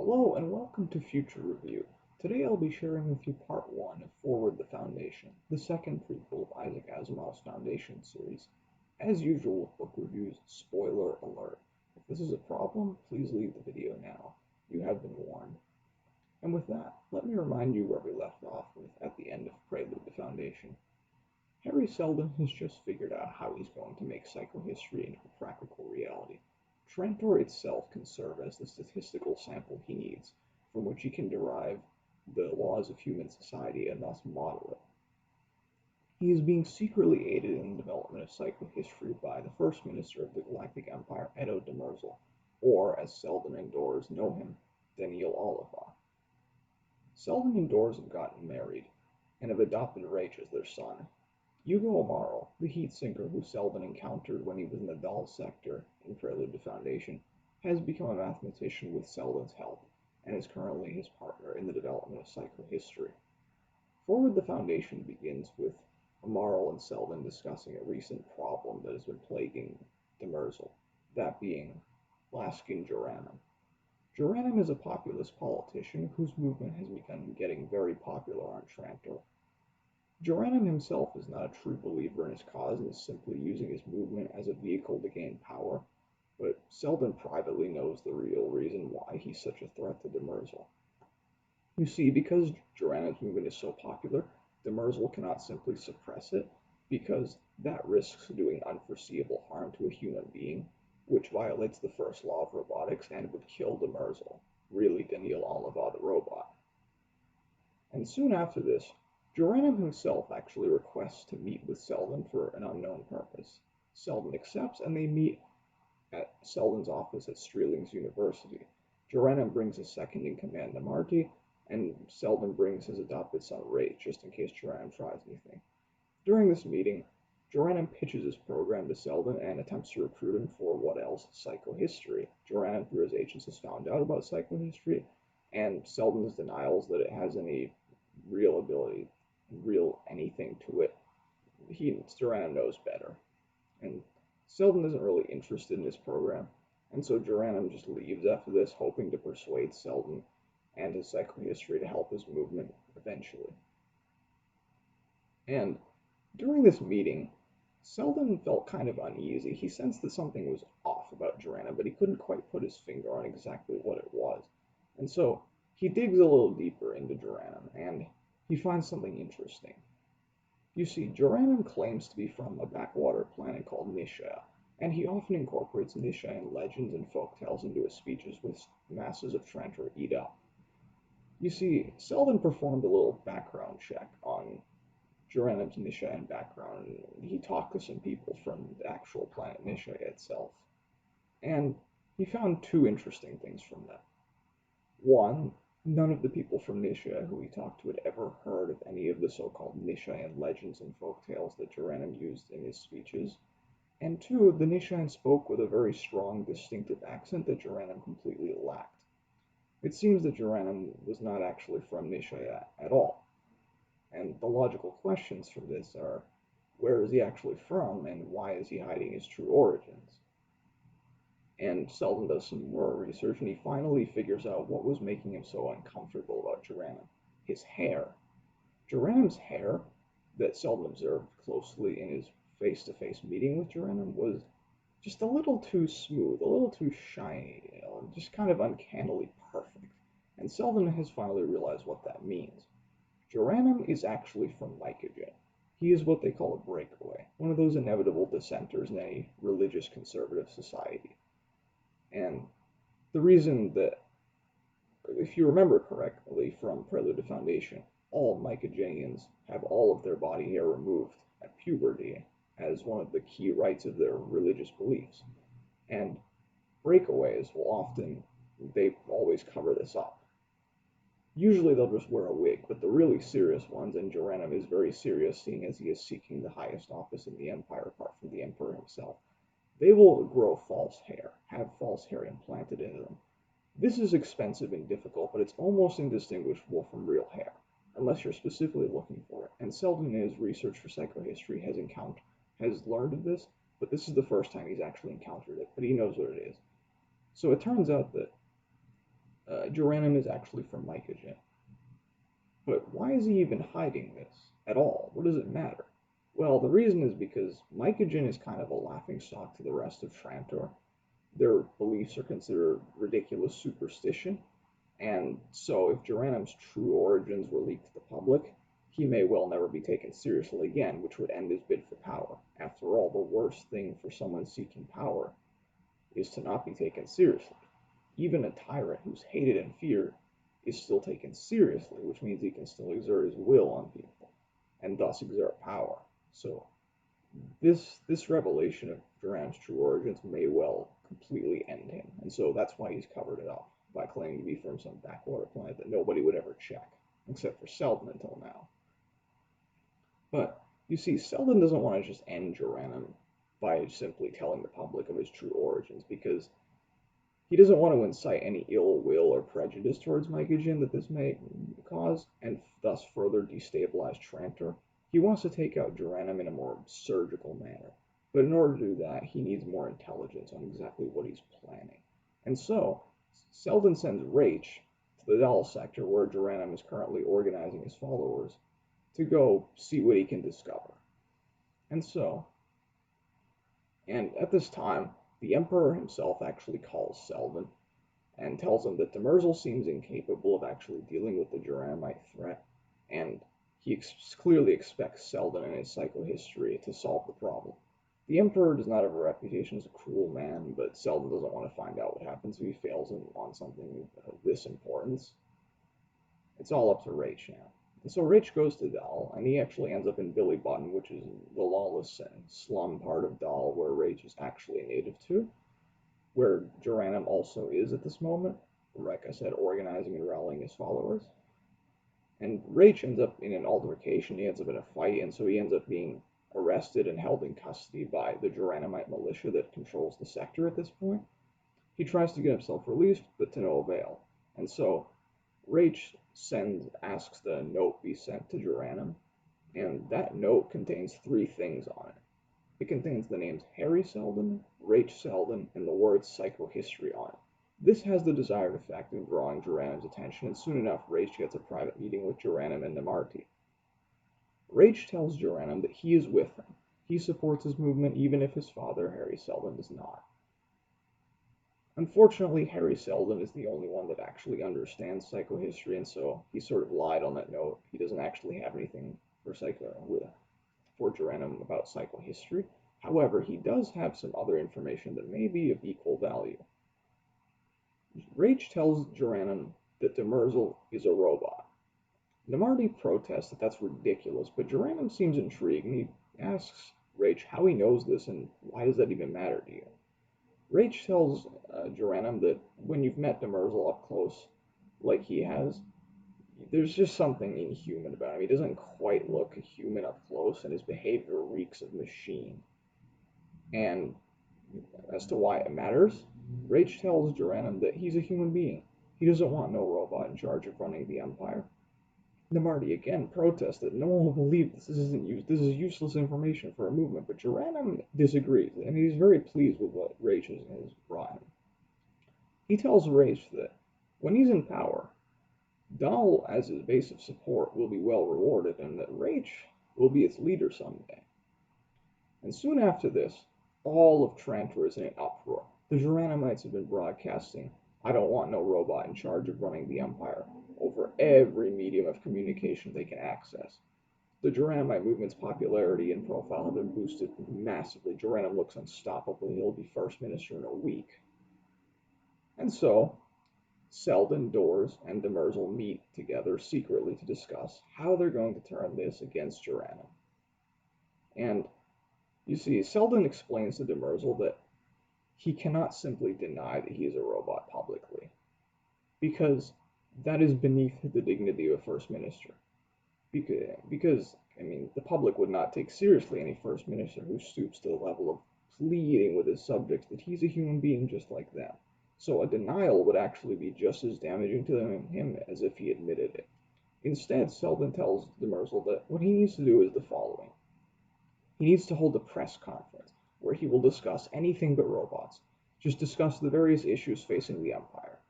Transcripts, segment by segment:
Hello and welcome to Future Review. Today I'll be sharing with you part 1 of Forward the Foundation, the second prequel of Isaac Asimov's Foundation series. As usual with book reviews, spoiler alert. If this is a problem, please leave the video now. You have been warned. And with that, let me remind you where we left off with at the end of Prelude the Foundation. Harry Seldon has just figured out how he's going to make psychohistory into a practical reality. Trantor itself can serve as the statistical sample he needs, from which he can derive the laws of human society and thus model it. He is being secretly aided in the development of psychohistory by the First Minister of the Galactic Empire, Edo Demerzel, or, as Seldon and Dors know him, Daniel Oliva. Seldon and Dors have gotten married, and have adopted Rach as their son. Hugo Amaral, the heat sinker who Seldon encountered when he was in the Dahl sector in Prelude to Foundation, has become a mathematician with Seldon's help, and is currently his partner in the development of psychohistory. Forward the Foundation begins with Amaral and Seldon discussing a recent problem that has been plaguing Demerzel, that being Laskin Joranum. Joranum is a populist politician whose movement has begun getting very popular on Trantor. Joranum himself is not a true believer in his cause and is simply using his movement as a vehicle to gain power, but Seldon privately knows the real reason why he's such a threat to Demerzel. You see, because Joranum's movement is so popular, Demerzel cannot simply suppress it, because that risks doing unforeseeable harm to a human being, which violates the first law of robotics and would kill Demerzel, really Daniel Oliva the robot. And soon after this, Joranum himself actually requests to meet with Seldon for an unknown purpose. Seldon accepts, and they meet at Seldon's office at Streeling's University. Joranum brings his second-in-command to Marty, and Seldon brings his adopted son Ray, just in case Joranum tries anything. During this meeting, Joranum pitches his program to Seldon and attempts to recruit him for what else? Psychohistory. Joranum, through his agents, has found out about psychohistory, and Seldon's denials that it has any real ability, real anything to it. Joranum knows better. And Seldon isn't really interested in his program, and so Joranum just leaves after this, hoping to persuade Seldon and his psychohistory to help his movement eventually. And during this meeting, Seldon felt kind of uneasy. He sensed that something was off about Joranum, but he couldn't quite put his finger on exactly what it was. And so he digs a little deeper into Joranum, and he finds something interesting. You see, Joranum claims to be from a backwater planet called Nisha, and he often incorporates Nishayan legends and folktales into his speeches, which masses of Trantor eat up. You see, Seldon performed a little background check on Joranum's Nishayan background, and he talked to some people from the actual planet Nisha itself. And he found two interesting things from that. One, none of the people from Nisha who he talked to had ever heard of any of the so-called Nishayan legends and folktales that Joranum used in his speeches. And two, the Nishayan spoke with a very strong, distinctive accent that Joranum completely lacked. It seems that Joranum was not actually from Nisha at all. And the logical questions from this are, where is he actually from, and why is he hiding his true origins? And Seldon does some more research, and he finally figures out what was making him so uncomfortable about Joranum. His hair. Joranum's hair, that Seldon observed closely in his face-to-face meeting with Joranum, was just a little too smooth, a little too shiny, just kind of uncannily perfect. And Seldon has finally realized what that means. Joranum is actually from Mycogen. He is what they call a breakaway, one of those inevitable dissenters in any religious conservative society. And the reason that, if you remember correctly from Prelude to Foundation, all Mycogenians have all of their body hair removed at puberty as one of the key rites of their religious beliefs. And breakaways they always cover this up. Usually they'll just wear a wig, but the really serious ones, and Joranum is very serious seeing as he is seeking the highest office in the Empire apart from the Emperor himself, they will grow false hair, have false hair implanted into them. This is expensive and difficult, but it's almost indistinguishable from real hair, unless you're specifically looking for it. And Seldon in his research for psychohistory has learned of this, but this is the first time he's actually encountered it, but he knows what it is. So it turns out that Geranum is actually from Mycogen. But why is he even hiding this at all? What does it matter? Well, the reason is because Mycogen is kind of a laughingstock to the rest of Trantor. Their beliefs are considered ridiculous superstition, and so if Geranum's true origins were leaked to the public, he may well never be taken seriously again, which would end his bid for power. After all, the worst thing for someone seeking power is to not be taken seriously. Even a tyrant who's hated and feared is still taken seriously, which means he can still exert his will on people and thus exert power. So this revelation of Duran's true origins may well completely end him, and so that's why he's covered it up by claiming to be from some backwater planet that nobody would ever check, except for Selden until now. But you see, Selden doesn't want to just end Duranum by simply telling the public of his true origins, because he doesn't want to incite any ill will or prejudice towards Mycogen that this may cause, and thus further destabilize Trantor. He wants to take out Geranum in a more surgical manner, but in order to do that, he needs more intelligence on exactly what he's planning. And so, Selden sends Rach to the Dahl sector where Geranum is currently organizing his followers to go see what he can discover. And so, and at this time, the Emperor himself actually calls Selden and tells him that Demerzel seems incapable of actually dealing with the Geranumite threat, and he clearly expects Selden and his psychohistory to solve the problem. The Emperor does not have a reputation as a cruel man, but Selden doesn't want to find out what happens if he fails on something of this importance. It's all up to Rach now. And so Rach goes to Dahl, and he actually ends up in Billy Button, which is the lawless and slum part of Dahl, where Rach is actually a native to, where Geranum also is at this moment, like I said, organizing and rallying his followers. And Rach ends up in an altercation, he ends up in a fight, and so he ends up being arrested and held in custody by the Geranumite militia that controls the sector at this point. He tries to get himself released, but to no avail. And so Rach asks that a note be sent to Geranum, and that note contains three things on it. It contains the names Harry Selden, Rach Selden, and the words psychohistory on it. This has the desired effect of drawing Geranum's attention, and soon enough Rach gets a private meeting with Geranum and Namarti. Rach tells Geranum that he is with him. He supports his movement even if his father, Harry Selden, does not. Unfortunately, Harry Selden is the only one that actually understands psychohistory, and so he sort of lied on that note. He doesn't actually have anything for Geranum about psychohistory. However, he does have some other information that may be of equal value. Rach tells Geranum that Demerzel is a robot. Namarti protests that that's ridiculous, but Geranum seems intrigued, and he asks Rach how he knows this and why does that even matter to you. Rach tells Geranum that when you've met Demerzel up close, like he has, there's just something inhuman about him. He doesn't quite look human up close, and his behavior reeks of machine. And as to why it matters, Rach tells Geranum that he's a human being. He doesn't want no robot in charge of running the Empire. Namarti again protests that no one will believe this is useless information for a movement, but Geranum disagrees, and he's very pleased with what Rach has brought him. He tells Rach that when he's in power, Dahl, as his base of support, will be well rewarded, and that Rach will be its leader someday. And soon after this, all of Trantor is in an uproar. The Geranumites have been broadcasting, "I don't want no robot in charge of running the Empire," over every medium of communication they can access. The Geranumite movement's popularity and profile have been boosted massively. Geranum looks unstoppable. He'll be first minister in a week. And so, Selden, Dors, and Demerzel meet together secretly to discuss how they're going to turn this against Geranum. And you see, Selden explains to Demerzel that he cannot simply deny that he is a robot publicly, because that is beneath the dignity of a first minister. Because the public would not take seriously any first minister who stoops to the level of pleading with his subjects that he's a human being just like them. So a denial would actually be just as damaging to him as if he admitted it. Instead, Selden tells Demerzel that what he needs to do is the following. He needs to hold a press conference where he will discuss anything but robots. Just discuss the various issues facing the Empire.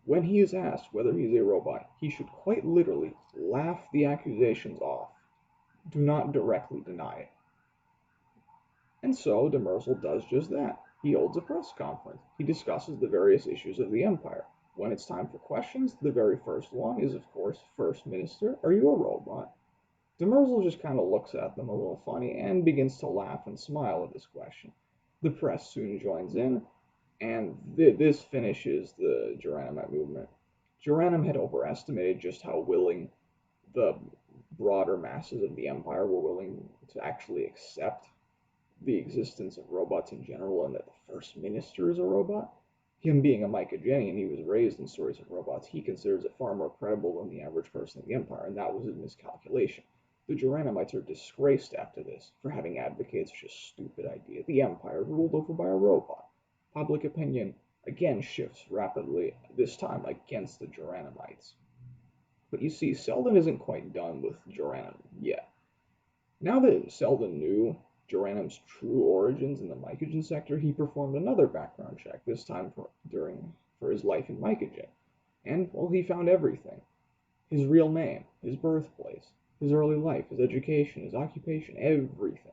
When he is asked whether he is a robot, he should quite literally laugh the accusations off. Do not directly deny it. And so Demerzel does just that. He holds a press conference. He discusses the various issues of the empire. When it's time for questions, the very first one is, of course, First Minister, are you a robot? Demerzel just kind of looks at them a little funny and begins to laugh and smile at this question. The press soon joins in, and this finishes the Geranimite movement. Geranum had overestimated just how willing the broader masses of the empire were willing to actually accept the existence of robots in general and that the first minister is a robot. Him being a Mycogenian, he was raised in stories of robots. He considers it far more credible than the average person in the empire, and that was his miscalculation. The Geranimites are disgraced after this for having advocated such a stupid idea. The empire ruled over by a robot. Public opinion again shifts rapidly, this time against the Geranimites. But you see, Selden isn't quite done with Geranum yet. Now that Selden knew Geranum's true origins in the Mycogen sector, he performed another background check, this time for his life in Mycogen. And, well, he found everything. His real name, his birthplace, his early life, his education, his occupation, everything.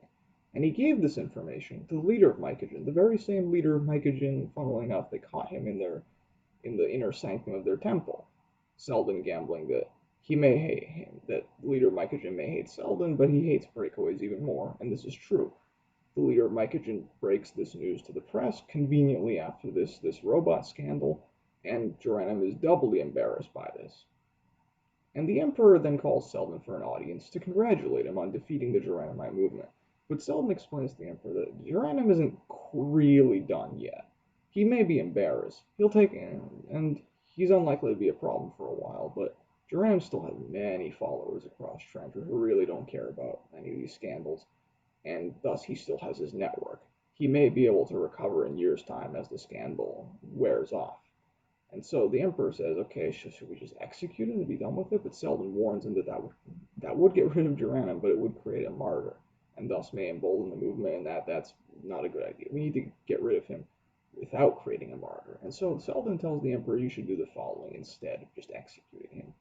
And he gave this information to the leader of Mycogen, the very same leader of Mycogen, funnily enough, they caught him in the inner sanctum of their temple. Selden gambling that he may hate him, that the leader of Mycogen may hate Selden, but he hates breakaways even more, and this is true. The leader of Mycogen breaks this news to the press conveniently after this robot scandal, and Geranum is doubly embarrassed by this. And the Emperor then calls Selden for an audience to congratulate him on defeating the Geranimite movement. But Selden explains to the Emperor that Geranum isn't really done yet. He may be embarrassed. He'll take it, and he's unlikely to be a problem for a while, but Geranum still has many followers across Trantor who really don't care about any of these scandals, and thus he still has his network. He may be able to recover in years' time as the scandal wears off. And so the Emperor says, okay, should we just execute him and be done with it? But Selden warns him that that would get rid of Geranum, but it would create a martyr, and thus may embolden the movement, and that's not a good idea. We need to get rid of him without creating a martyr. And so Selden tells the Emperor you should do the following instead of just executing him.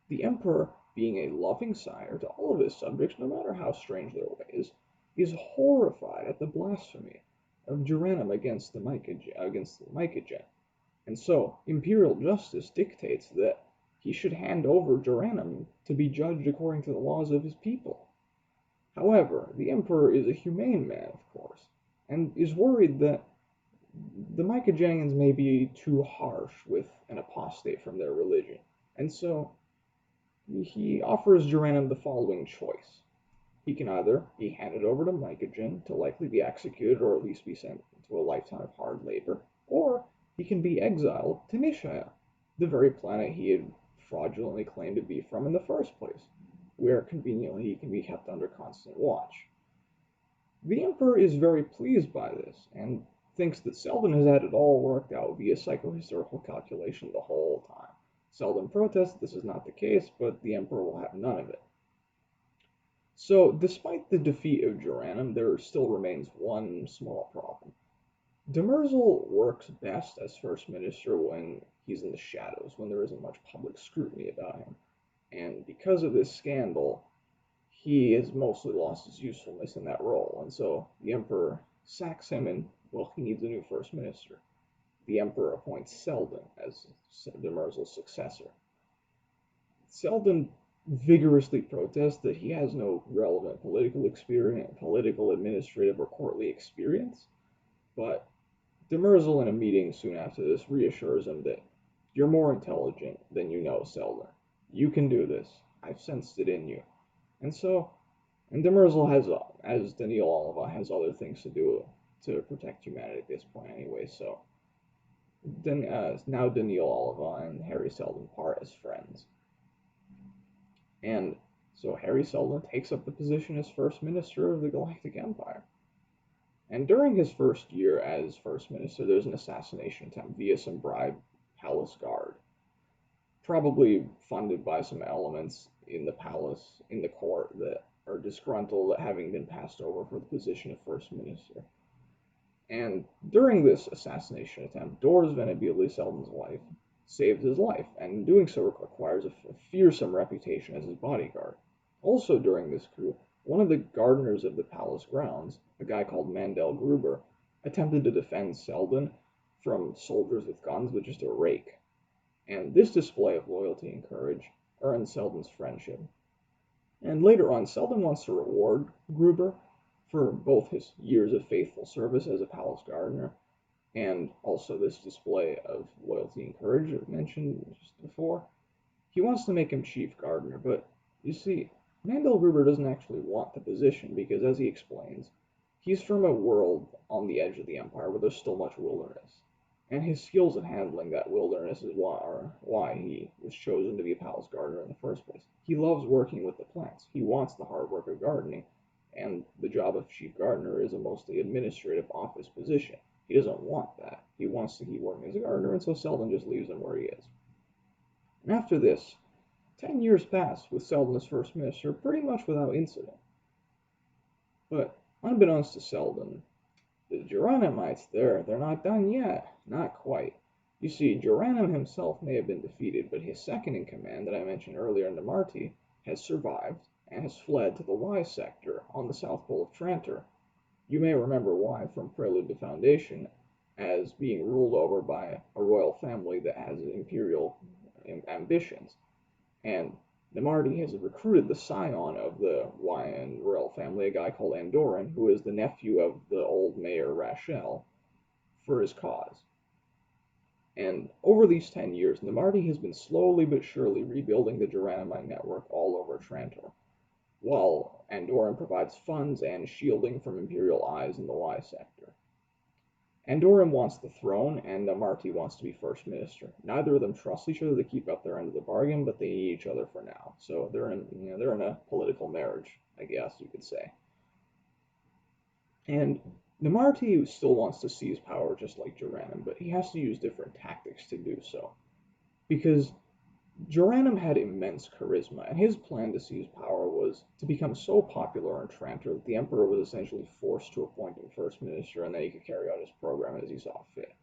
The Emperor, being a loving sire to all of his subjects, no matter how strange their ways, is horrified at the blasphemy of Geranum against the Mycogen. And so, imperial justice dictates that he should hand over Geranum to be judged according to the laws of his people. However, the Emperor is a humane man, of course, and is worried that the Mycogenians may be too harsh with an apostate from their religion. And so, he offers Geranum the following choice. He can either be handed over to Mycogen to likely be executed or at least be sent to a lifetime of hard labor, or he can be exiled to Nishaya, the very planet he had fraudulently claimed to be from in the first place, where conveniently he can be kept under constant watch. The Emperor is very pleased by this, and thinks that Selden has had it all worked out via psychohistorical calculation the whole time. Selden protests this is not the case, but the Emperor will have none of it. So, despite the defeat of Geranum, there still remains one small problem. Demerzel works best as First Minister when he's in the shadows, when there isn't much public scrutiny about him. And because of this scandal, he has mostly lost his usefulness in that role. And so the Emperor sacks him and, well, he needs a new First Minister. The Emperor appoints Selden as Demerzel's successor. Selden vigorously protests that he has no relevant political experience, political, administrative, or courtly experience, but Demerzel, in a meeting soon after this, reassures him that you're more intelligent than you know, Selden. You can do this. I've sensed it in you. And Demerzel has, as Daniil Oliva, has other things to do to protect humanity at this point anyway, so now Daniil Oliva and Harry Selden part as friends. And so Harry Selden takes up the position as First Minister of the Galactic Empire. And during his first year as First Minister, there's an assassination attempt via some bribed palace guard, probably funded by some elements in the palace, in the court, that are disgruntled at having been passed over for the position of First Minister. And during this assassination attempt, Doris Venabili, Selden's wife, saves his life, and doing so requires a fearsome reputation as his bodyguard. Also during this coup, one of the gardeners of the palace grounds, a guy called Mandel Gruber, attempted to defend Selden from soldiers with guns with just a rake. And this display of loyalty and courage earned Selden's friendship. And later on, Selden wants to reward Gruber for both his years of faithful service as a palace gardener and also this display of loyalty and courage I mentioned just before. He wants to make him chief gardener, but you see, Mandel Gruber doesn't actually want the position because, as he explains, he's from a world on the edge of the Empire where there's still much wilderness. And his skills in handling that wilderness is why he was chosen to be a palace gardener in the first place. He loves working with the plants. He wants the hard work of gardening, and the job of chief gardener is a mostly administrative office position. He doesn't want that. He wants to keep working as a gardener, and so Selden just leaves him where he is. And after this, 10 years pass with Selden as first minister pretty much without incident. But unbeknownst to Selden, the Geronimites, they're not done yet. Not quite. You see, Geronimo himself may have been defeated, but his second in command that I mentioned earlier, Nemarti, has survived and has fled to the Y sector on the south pole of Trantor. You may remember Y from Prelude to Foundation as being ruled over by a royal family that has imperial ambitions. And Nemarti has recruited the scion of the Wyan royal family, a guy called Andoran, who is the nephew of the old mayor Rachel, for his cause. And over these 10 years, Nemarti has been slowly but surely rebuilding the Geranimite network all over Trantor, while Andoran provides funds and shielding from Imperial eyes in the Y sector. Andoran wants the throne, and Nemarti wants to be first minister. Neither of them trust each other to keep up their end of the bargain, but they need each other for now. So they're in a political marriage, I guess you could say. And Nemarti still wants to seize power just like Geranum, but he has to use different tactics to do so. Because Geranum had immense charisma, and his plan to seize power was to become so popular in Trantor that the emperor was essentially forced to appoint him first minister, and then he could carry out his program as he saw fit.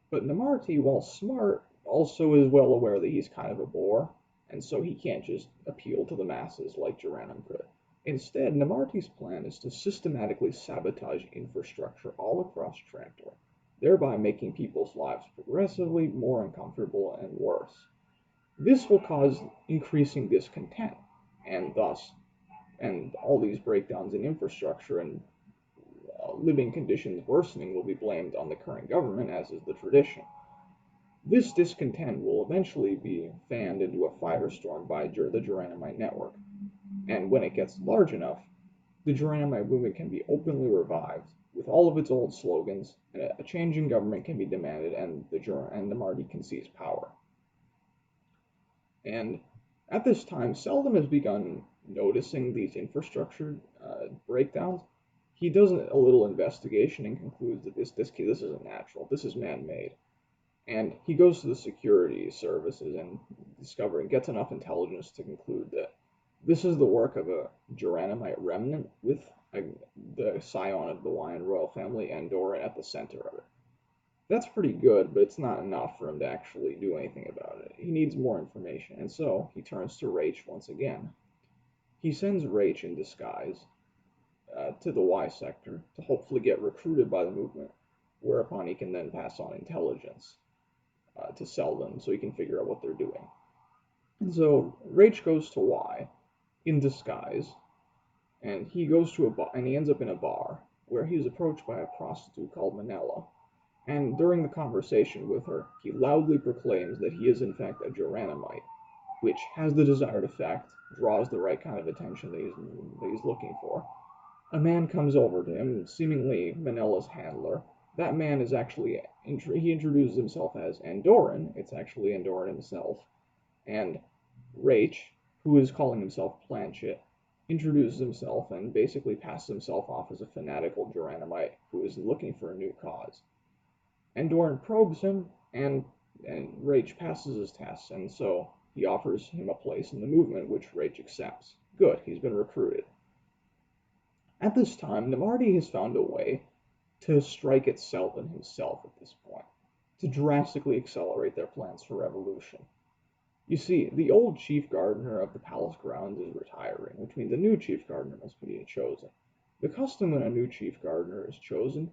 But Nemarti, while smart, also is well aware that he's kind of a bore, and so he can't just appeal to the masses like Geranum could. Instead, Nemarti's plan is to systematically sabotage infrastructure all across Trantor, thereby making people's lives progressively more uncomfortable and worse. This will cause increasing discontent, and all these breakdowns in infrastructure and living conditions worsening will be blamed on the current government, as is the tradition. This discontent will eventually be fanned into a firestorm by the Geranimite network, and when it gets large enough, the Geranimite movement can be openly revived with all of its old slogans, and a change in government can be demanded, and the Nemarti can seize power. And at this time, Selden has begun noticing these infrastructure breakdowns. He does a little investigation and concludes that this isn't natural. This is man-made. And he goes to the security services and gets enough intelligence to conclude that this is the work of a Geranimite remnant with the scion of the Wyan royal family, Andoran, at the center of it. That's pretty good, but it's not enough for him to actually do anything about it. He needs more information, and so he turns to Rach once again. He sends Rach in disguise to the Y sector to hopefully get recruited by the movement, whereupon he can then pass on intelligence to Selden so he can figure out what they're doing. And so Rach goes to Y in disguise, and he goes to a bar, and he ends up in a bar where he's approached by a prostitute called Manella. And during the conversation with her, he loudly proclaims that he is in fact a Geranimite, which has the desired effect, draws the right kind of attention that he's looking for. A man comes over to him, seemingly Manella's handler. That man is actually, he introduces himself as Andoran. It's actually Andoran himself. And Rach, who is calling himself Planchet, introduces himself and basically passes himself off as a fanatical Geranimite who is looking for a new cause. Andoran probes him, and Rach passes his tests, and so he offers him a place in the movement, which Rach accepts. Good, he's been recruited. At this time, Nemarti has found a way to strike at Selden himself at this point, to drastically accelerate their plans for revolution. You see, the old chief gardener of the palace grounds is retiring, which means a new chief gardener must be chosen. The custom when a new chief gardener is chosen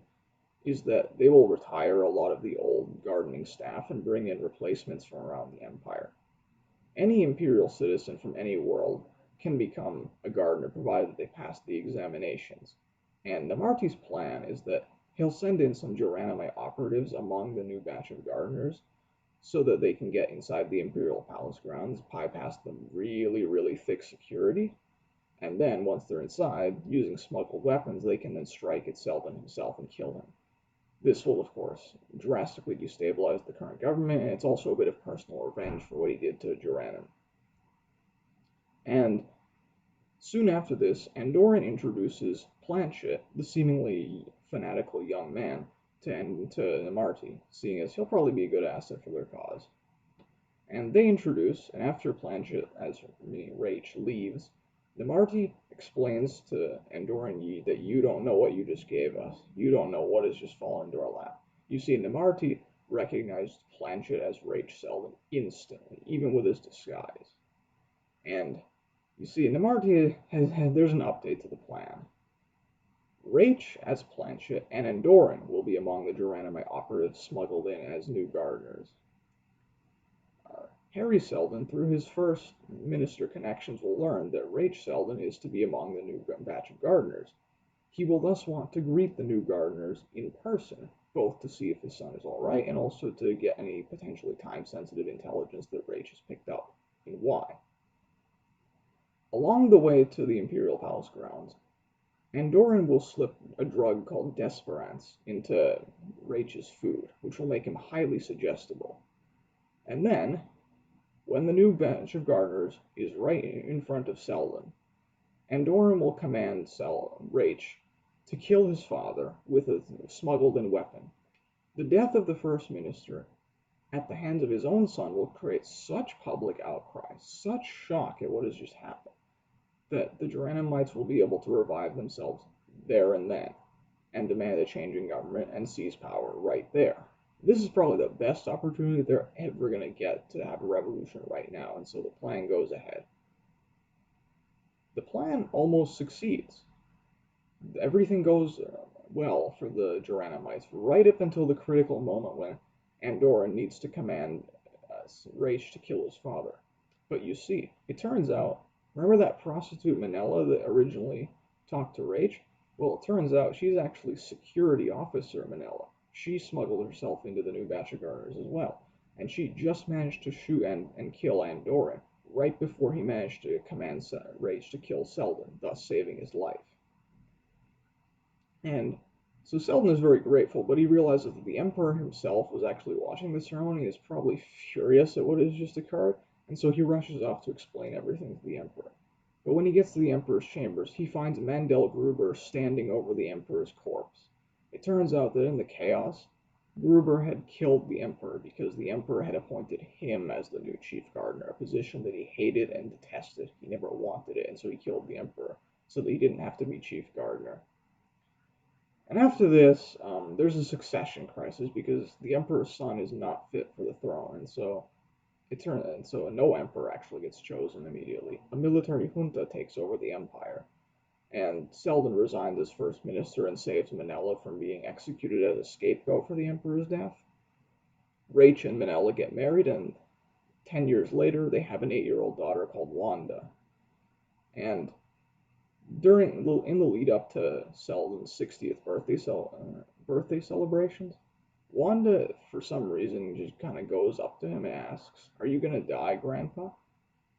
is that they will retire a lot of the old gardening staff and bring in replacements from around the empire. Any imperial citizen from any world can become a gardener provided that they pass the examinations. And Namarti's plan is that he'll send in some Geranimite operatives among the new batch of gardeners so that they can get inside the imperial palace grounds, bypass the really thick security, and then once they're inside, using smuggled weapons, they can then strike at Selden himself and kill him. This will, of course, drastically destabilize the current government, and it's also a bit of personal revenge for what he did to Jeranim. And soon after this, Andoran introduces Planchet, the seemingly fanatical young man, to Namarti, seeing as he'll probably be a good asset for their cause. And they introduce, and after Planchet, as Rach, leaves, Namarti explains to Andoran Yi that you don't know what you just gave us. You don't know what has just fallen into our lap. You see, Namarti recognized Planchet as Rach Selden instantly, even with his disguise. And you see, Namarti there's an update to the plan. Rach as Planchet and Andoran will be among the Geranimite operatives smuggled in as new gardeners. Harry Selden, through his first minister connections, will learn that Rach Selden is to be among the new batch of gardeners. He will thus want to greet the new gardeners in person, both to see if his son is all right and also to get any potentially time-sensitive intelligence that Rach has picked up and why. Along the way to the Imperial Palace grounds, Andoran will slip a drug called Desperance into Rach's food, which will make him highly suggestible. And then, when the new batch of gardeners is right in front of Selden, Andoran will command Rach to kill his father with a smuggled-in weapon. The death of the first minister at the hands of his own son will create such public outcry, such shock at what has just happened, that the Geranimites will be able to revive themselves there and then, and demand a change in government and seize power right there. This is probably the best opportunity they're ever going to get to have a revolution right now, and so the plan goes ahead. The plan almost succeeds. Everything goes well for the Geranimites, right up until the critical moment when Andoran needs to command Rach to kill his father. But you see, it turns out, remember that prostitute Manella that originally talked to Rach? Well, it turns out she's actually security officer Manella. She smuggled herself into the new batch of gardeners as well, and she just managed to shoot and kill Andoran right before he managed to command Rach to kill Selden, thus saving his life. And so Selden is very grateful, but he realizes that the Emperor himself was actually watching the ceremony and is probably furious at what has just occurred, and so he rushes off to explain everything to the Emperor. But when he gets to the Emperor's chambers, he finds Mandel Gruber standing over the Emperor's corpse. It turns out that in the chaos, Gruber had killed the Emperor because the Emperor had appointed him as the new chief gardener, a position that he hated and detested. He never wanted it, and so he killed the Emperor so that he didn't have to be chief gardener. And after this, there's a succession crisis because the Emperor's son is not fit for the throne, and so no emperor actually gets chosen immediately. A military junta takes over the empire, and Selden resigns as first minister and saves Manella from being executed as a scapegoat for the emperor's death. Rach and Manella get married, and 10 years later, they have an 8-year-old daughter called Wanda. And in the lead up to Selden's 60th birthday celebrations, Wanda, for some reason, just kind of goes up to him and asks, "Are you gonna die, Grandpa?"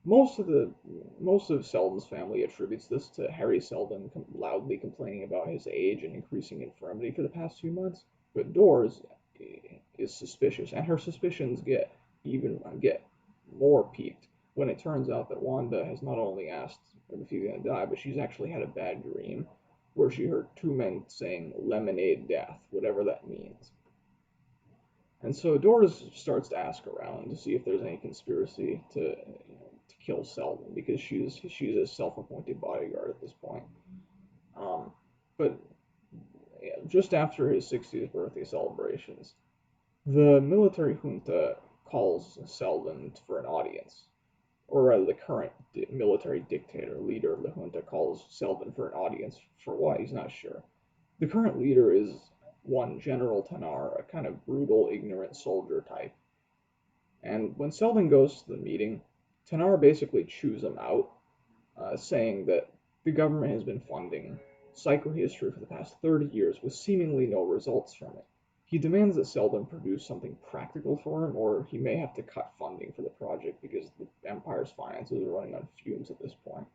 Most of Selden's family attributes this to Harry Selden loudly complaining about his age and increasing infirmity for the past few months. But Doors is suspicious, and her suspicions get more piqued when it turns out that Wanda has not only asked if he's gonna die, but she's actually had a bad dream where she heard two men saying "lemonade death," whatever that means. And so Doris starts to ask around to see if there's any conspiracy to kill Selden, because she's a self-appointed bodyguard at this point. But just after his 60th birthday celebrations, The military junta calls Selden for an audience, or rather, the current military dictator, leader of the junta, calls Selden for an audience. For why, he's not sure. The current leader is one General Tanar, a kind of brutal, ignorant soldier type. And when Selden goes to the meeting, Tanar basically chews him out, saying that the government has been funding psychohistory for the past 30 years with seemingly no results from it. He demands that Selden produce something practical for him, or he may have to cut funding for the project because the Empire's finances are running on fumes at this point.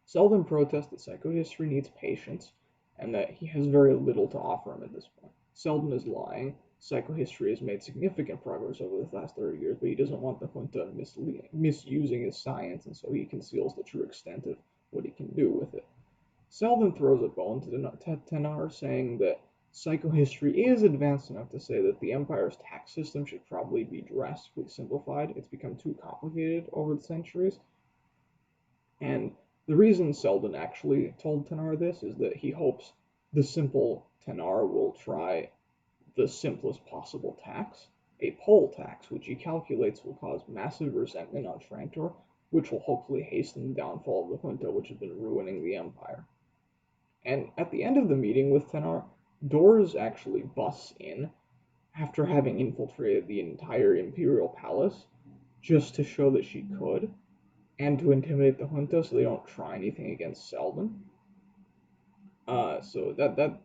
Selden protests that psychohistory needs patience and that he has very little to offer him at this point. Selden is lying. Psychohistory has made significant progress over the last 30 years, but he doesn't want the junta misusing his science, and so he conceals the true extent of what he can do with it. Selden throws a bone to Tanar, saying that psychohistory is advanced enough to say that the Empire's tax system should probably be drastically simplified. It's become too complicated over the centuries. And the reason Selden actually told Tanar this is that he hopes the simple Tanar will try the simplest possible tax, a poll tax, which he calculates will cause massive resentment on Trantor, which will hopefully hasten the downfall of the junta, which has been ruining the Empire. And at the end of the meeting with Tanar, Dors actually busts in after having infiltrated the entire Imperial Palace just to show that she could and to intimidate the junta so they don't try anything against Selden. So that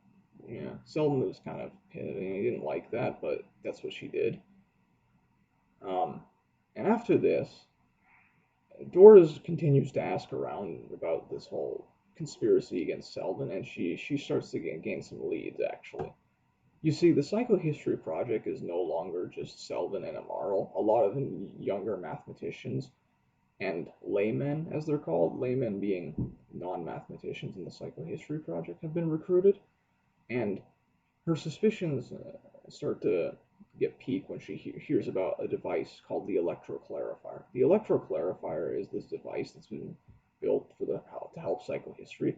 yeah, Selden was kind of he didn't like that, but that's what she did. Um, and after this, Doris continues to ask around about this whole conspiracy against Selden, and she starts to gain some leads, actually. You see, the Psychohistory Project is no longer just Selden and Amaral. A lot of younger mathematicians and laymen, as they're called, laymen being non-mathematicians in the Psychohistory Project, have been recruited, and her suspicions start to get piqued when she hears about a device called the electroclarifier. The electroclarifier is this device that's been built to help psychohistory.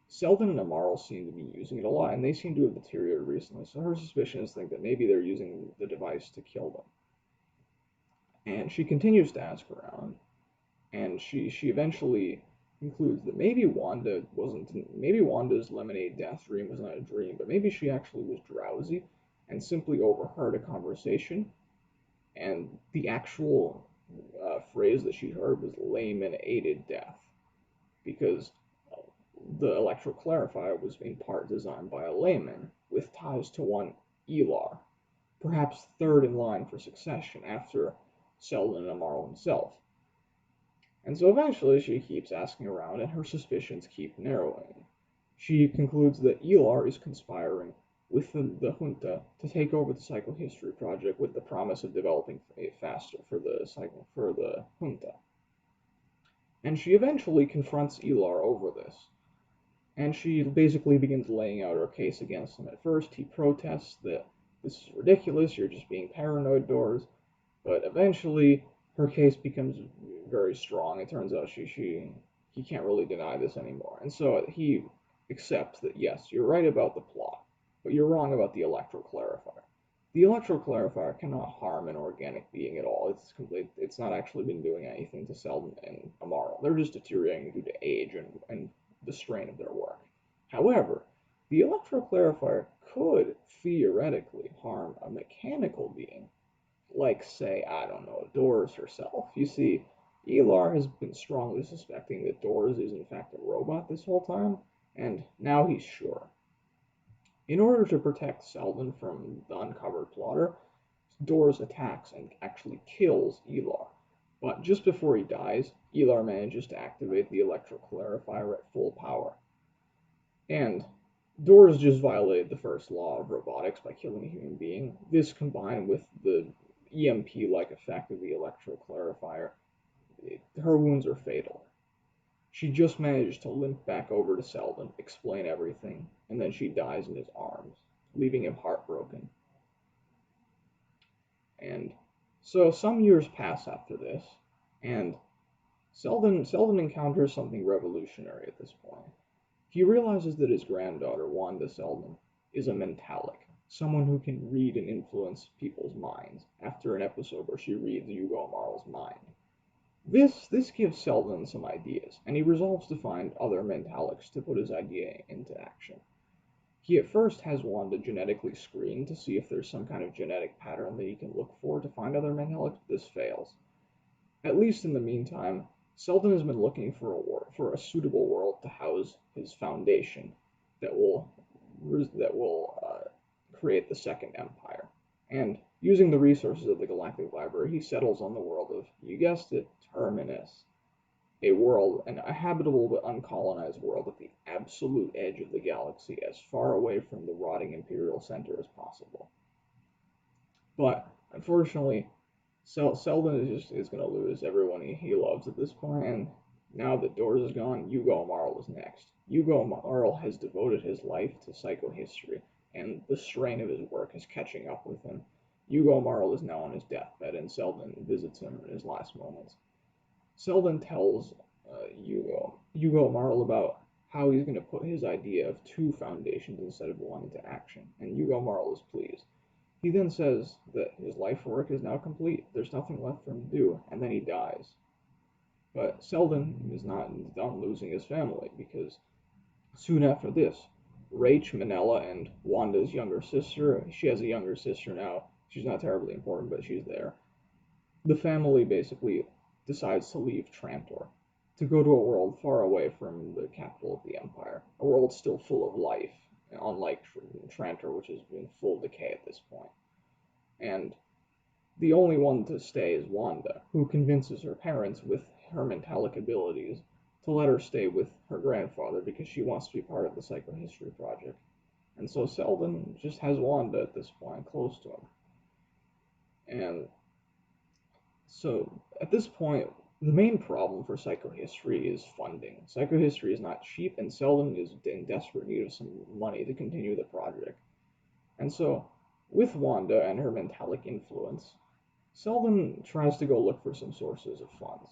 Selden and Amaral seem to be using it a lot, and they seem to have deteriorated recently, so her suspicions think that maybe they're using the device to kill them. And she continues to ask around, and she eventually concludes that maybe Wanda's lemonade death dream was not a dream, but maybe she actually was drowsy and simply overheard a conversation, and the actual phrase that she heard was layman aided death, because the electroclarifier was in part designed by a layman with ties to one Elar, perhaps third in line for succession after Selden and Amaral himself. And so eventually she keeps asking around, and her suspicions keep narrowing. She concludes that Elar is conspiring with the junta to take over the Psychohistory Project with the promise of developing it faster for the junta. And she eventually confronts Elar over this, and she basically begins laying out her case against him. At first, he protests that this is ridiculous, you're just being paranoid, Doors, but eventually her case becomes very strong. It turns out he can't really deny this anymore, and so he accepts that yes, you're right about the plot, but you're wrong about the electroclarifier. The electroclarifier cannot harm an organic being at all. It's not actually been doing anything to Selden and Amaral. They're just deteriorating due to age and the strain of their work. However, the electroclarifier could theoretically harm a mechanical being, like, say, I don't know, Doris herself. You see, Elar has been strongly suspecting that Doris is in fact a robot this whole time, and now he's sure. In order to protect Selden from the uncovered plotter, Doris attacks and actually kills Elar. But just before he dies, Elar manages to activate the electroclarifier at full power. And Doris just violated the first law of robotics by killing a human being. This, combined with the EMP-like effect of the electroclarifier, her wounds are fatal. She just managed to limp back over to Selden, explain everything, and then she dies in his arms, leaving him heartbroken. And so some years pass after this, and Selden encounters something revolutionary at this point. He realizes that his granddaughter, Wanda Selden, is a mentalic, someone who can read and influence people's minds after an episode where she reads Yugo Marl's mind. This gives Selden some ideas, and he resolves to find other Mentalics to put his idea into action. He at first has Wanda genetically screened to see if there's some kind of genetic pattern that he can look for to find other Mentalics, but this fails. At least in the meantime, Selden has been looking for a suitable world to house his foundation that will create the Second Empire. And using the resources of the Galactic Library, he settles on the world of, you guessed it, Terminus, a habitable but uncolonized world at the absolute edge of the galaxy, as far away from the rotting Imperial center as possible. But unfortunately, Selden is going to lose everyone he loves at this point, and now that Doors is gone, Yugo Marl is next. Yugo Marl has devoted his life to psychohistory, and the strain of his work is catching up with him. Yugo Marl is now on his deathbed, and Selden visits him in his last moments. Selden tells Yugo Marl about how he's going to put his idea of 2 foundations instead of 1 into action, and Yugo Marl is pleased. He then says that his life work is now complete, there's nothing left for him to do, and then he dies. But Selden is not done losing his family, because soon after this, Rach, Manella, and Wanda's younger sister, she has a younger sister now, she's not terribly important, but she's there. The family basically decides to leave Trantor, to go to a world far away from the capital of the Empire, a world still full of life, unlike Trantor, which is in full decay at this point. And the only one to stay is Wanda, who convinces her parents with her Mentalic abilities to let her stay with her grandfather because she wants to be part of the Psychohistory Project. And so Selden just has Wanda at this point close to him. And so at this point, the main problem for psychohistory is funding. Psychohistory is not cheap, and Selden is in desperate need of some money to continue the project. And so, with Wanda and her Mentalic influence, Selden tries to go look for some sources of funds.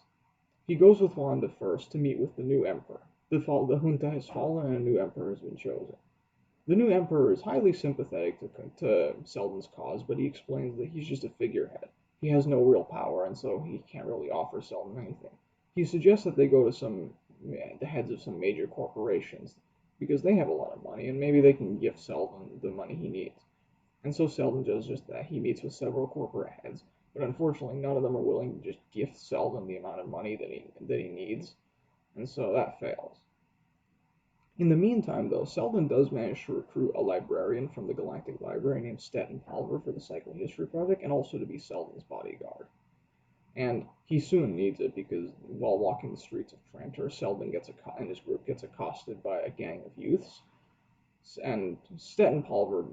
He goes with Wanda first to meet with the new Emperor. The junta has fallen and a new Emperor has been chosen. The new Emperor is highly sympathetic to Selden's cause, but he explains that he's just a figurehead. He has no real power, and so he can't really offer Selden anything. He suggests that they go to the heads of some major corporations, because they have a lot of money, and maybe they can give Selden the money he needs. And so Selden does just that. He meets with several corporate heads, but unfortunately none of them are willing to just gift Selden the amount of money that he needs, and so that fails. In the meantime, though, Selden does manage to recruit a librarian from the Galactic Library named Stettin Palver for the Psychohistory Project, and also to be Selden's bodyguard. And he soon needs it because while walking the streets of Trantor, Selden and his group gets accosted by a gang of youths. And Stettin Palver,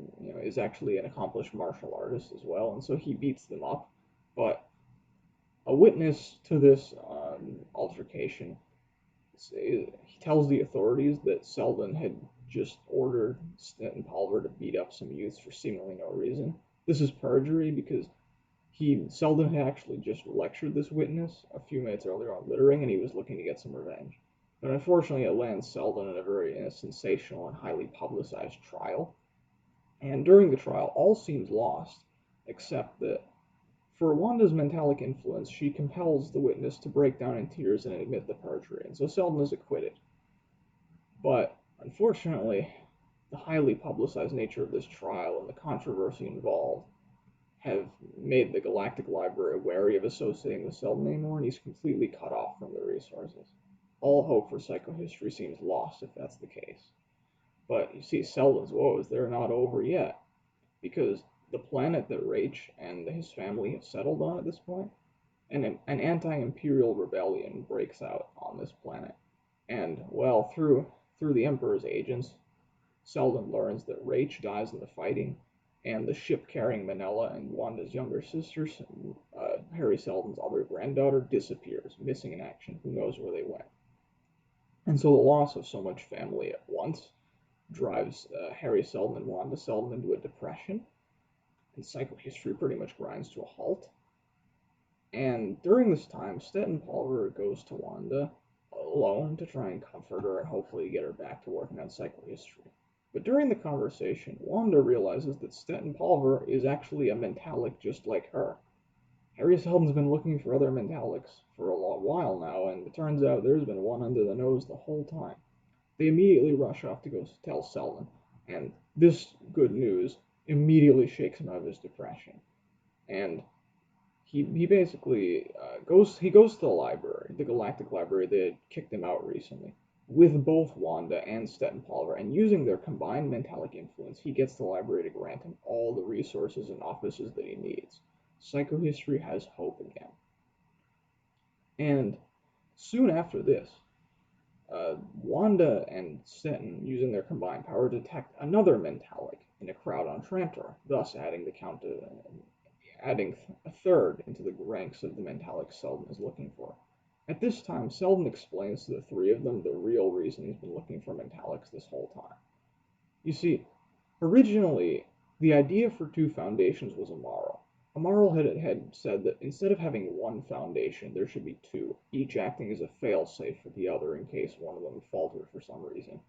is actually an accomplished martial artist as well, and so he beats them up. But a witness to this altercation, he tells the authorities that Selden had just ordered Stettin Palver to beat up some youths for seemingly no reason. This is perjury because Selden had actually just lectured this witness a few minutes earlier on littering, and he was looking to get some revenge. But unfortunately, it lands Selden in a sensational and highly publicized trial. And during the trial, all seems lost, except that for Wanda's Mentalic influence, she compels the witness to break down in tears and admit the perjury, and so Selden is acquitted. But unfortunately, the highly publicized nature of this trial and the controversy involved have made the Galactic Library wary of associating with Selden anymore, and he's completely cut off from the resources. All hope for psychohistory seems lost if that's the case. But you see, Selden's woes, they're not over yet, because the planet that Rach and his family have settled on at this point, an anti-imperial rebellion breaks out on this planet. And, well, through the Emperor's agents, Selden learns that Rach dies in the fighting, and the ship carrying Manella and Wanda's younger sister, Harry Selden's other granddaughter, disappears, missing in action. Who knows where they went? And so the loss of so much family at once drives Harry Selden and Wanda Selden into a depression, and psychohistory pretty much grinds to a halt. And during this time, Stettin Palver goes to Wanda alone to try and comfort her and hopefully get her back to working on psychohistory. But during the conversation, Wanda realizes that Stetton Pulver is actually a mentalic just like her. Harry Seldon's been looking for other mentalics for a long while now, and it turns out there's been one under the nose the whole time. They immediately rush off to go tell Seldon, and this good news immediately shakes him out of his depression. And he basically goes to the library, the Galactic Library that kicked him out recently, with both Wanda and Stetton Pulver, and using their combined mentalic influence, he gets the library to grant him all the resources and offices that he needs. Psychohistory has hope again. And soon after this, Wanda and Stetton, using their combined power, detect another mentalic in a crowd on Trantor, thus adding a third into the ranks of the mentalics Seldon is looking for. At this time, Seldon explains to the three of them the real reason he's been looking for mentalics this whole time. You see, originally, the idea for two foundations was immoral. Immoral had said that instead of having one foundation, there should be two, each acting as a failsafe for the other in case one of them faltered for some reason.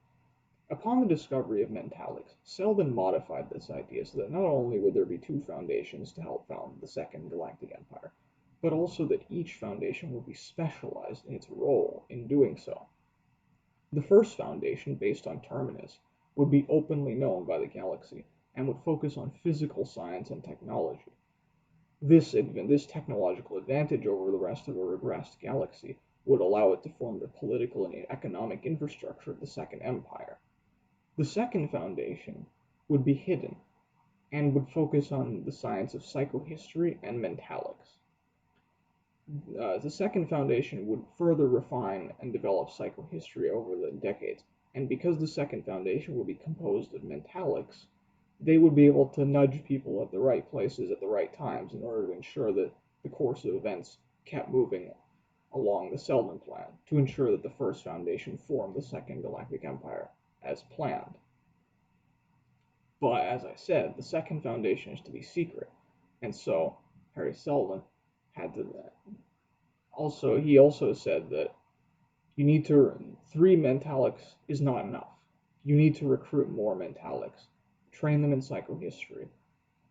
Upon the discovery of mentalics, Seldon modified this idea so that not only would there be two foundations to help found the Second Galactic Empire, but also that each foundation would be specialized in its role in doing so. The first foundation, based on Terminus, would be openly known by the galaxy and would focus on physical science and technology. This technological advantage over the rest of a regressed galaxy would allow it to form the political and economic infrastructure of the Second Empire. The second foundation would be hidden and would focus on the science of psychohistory and mentalics. The second foundation would further refine and develop psychohistory over the decades, and because the second foundation would be composed of mentalics, they would be able to nudge people at the right places at the right times in order to ensure that the course of events kept moving along the Seldon plan, to ensure that the first foundation formed the Second Galactic Empire as planned. But as I said, the second foundation is to be secret, and so Harry Seldon had to he also said that three mentalics is not enough. You need to recruit more mentalics, train them in psychohistory,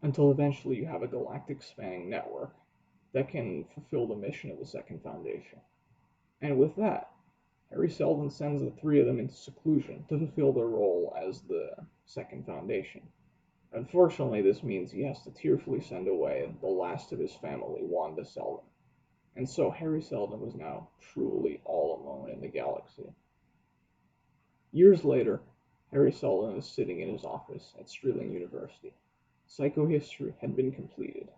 until eventually you have a galactic spanning network that can fulfill the mission of the Second Foundation. And with that, Harry Seldon sends the three of them into seclusion to fulfill their role as the Second Foundation. Unfortunately, this means he has to tearfully send away the last of his family, Wanda Seldon. And so Harry Seldon was now truly all alone in the galaxy. Years later, Harry Seldon is sitting in his office at Streeling University. Psychohistory had been completed.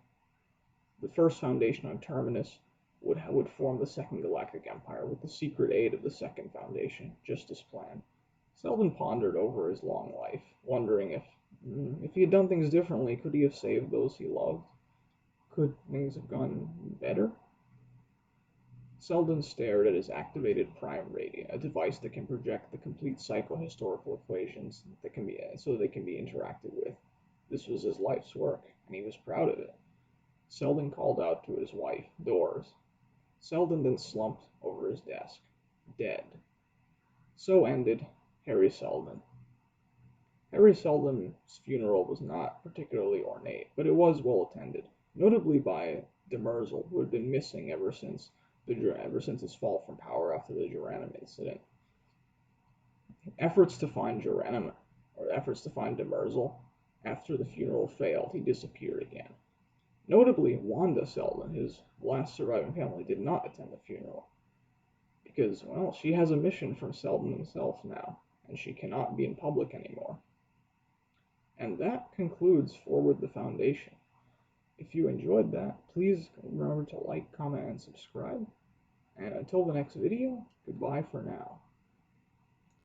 The first foundation on Terminus would form the Second Galactic Empire with the secret aid of the Second Foundation, just as planned. Seldon pondered over his long life, wondering if he had done things differently, could he have saved those he loved? Could things have gone better? Seldon stared at his activated prime radio, a device that can project the complete psychohistorical equations so they can be interacted with. This was his life's work, and he was proud of it. Seldon called out to his wife, Doors. Seldon then slumped over his desk, dead. So ended Harry Seldon. Harry Seldon's funeral was not particularly ornate, but it was well attended, notably by Demerzel, who had been missing ever since his fall from power after the Geranum incident. Efforts to find Demerzel after the funeral failed, he disappeared again. Notably, Wanda Seldon, his last surviving family, did not attend the funeral because, well, she has a mission from Seldon himself now, and she cannot be in public anymore. And that concludes Forward the Foundation. If you enjoyed that, please remember to like, comment, and subscribe. And until the next video, goodbye for now.